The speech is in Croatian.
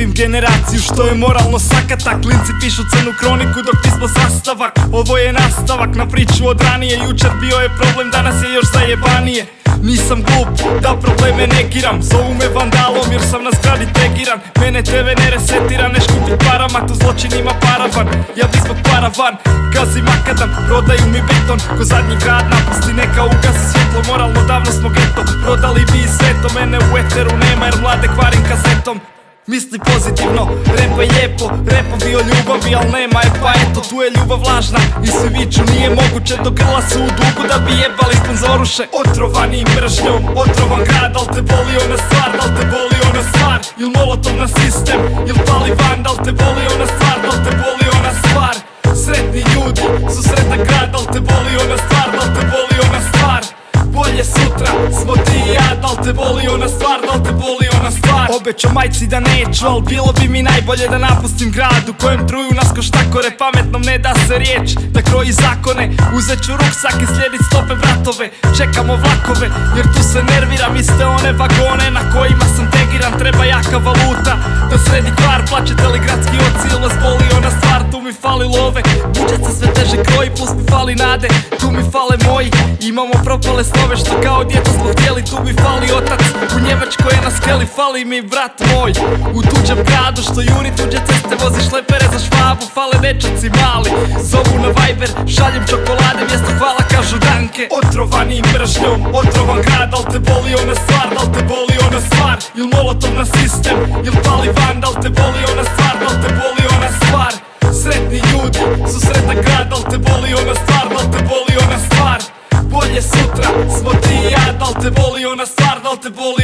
Živim generaciju što je moralno sakata. Klinci pišu crnu kroniku dok pismo sastavak. Ovo je nastavak na priču od ranije. Jučer bio je problem, danas je još zajebanije. Nisam glup, da probleme negiram. Zovu me vandalom jer sam na zgradi tegiran. Mene TV ne resetira, ne škupi parama. Tu zločin ima paravan, ja bi zbog paravan. Gazim makadam, prodaju mi beton. Ko zadnji grad napusti, neka ugasi svjetlo. Moralno davno smo geto, prodali bi i sveto. Mene u eteru nema jer mlade kvarim kazetom. Misli pozitivno, repa je lijepo, repo bi o ljubavi, al nema je pa eto. Tu je ljubav lažna i svi viču nije moguće. Do grla su u dugu da bi jebali sponzoruše. Otrovani mržnjom, otrovan grad, al te boli ona stvar, dal te boli ona stvar. Il molotov na sistem, il pali van, dal te boli ona stvar, dal te boli ona stvar. Sretni ljudi su sretan grad, dal te boli ona stvar, dal te boli ona stvar. Bolje sutra smo ti i ja, dal te boli ona stvar, dal te boli ona stvar. Obećo majci da neću, al bilo bi mi najbolje da napustim grad u kojem truju nas ko štakore. Pametnom ne da se riječ, da kroji zakone. Uzet ću ruksak i slijedit stope vratove. Čekamo vlakove, jer tu se nerviram. Iste one vagone na kojima sam tegiran. Treba jaka valuta da sredi kvar. Plaće telegradski oci, il vas boli ona stvar. Tu mi fali love, budžet se sve teže kroji. Plus mi fali nade, tu mi fale moji. Imamo propale snove što kao djeto smo htjeli. Tu mi fali otac, u Njemačkoj je na skeli. Fali mi brat moj, u tuđem gradu što juri tuđe ceste. Vozi šlepere za Švabu, fale dečaci mali. Zovu na Viber, šaljem čokolade, mjesto hvala kažu danke. Otrovani mržnjom, otrovan grad, dal te boli ona stvar, dal te boli ona stvar. Il molotov na sistem, il pali van, dal te boli ona stvar, dal te boli ona stvar. Sretni ljudi su sretan grad, dal te boli ona stvar, dal te boli ona stvar. Bolje sutra smo ti i ja, dal te boli ona stvar, dal te boli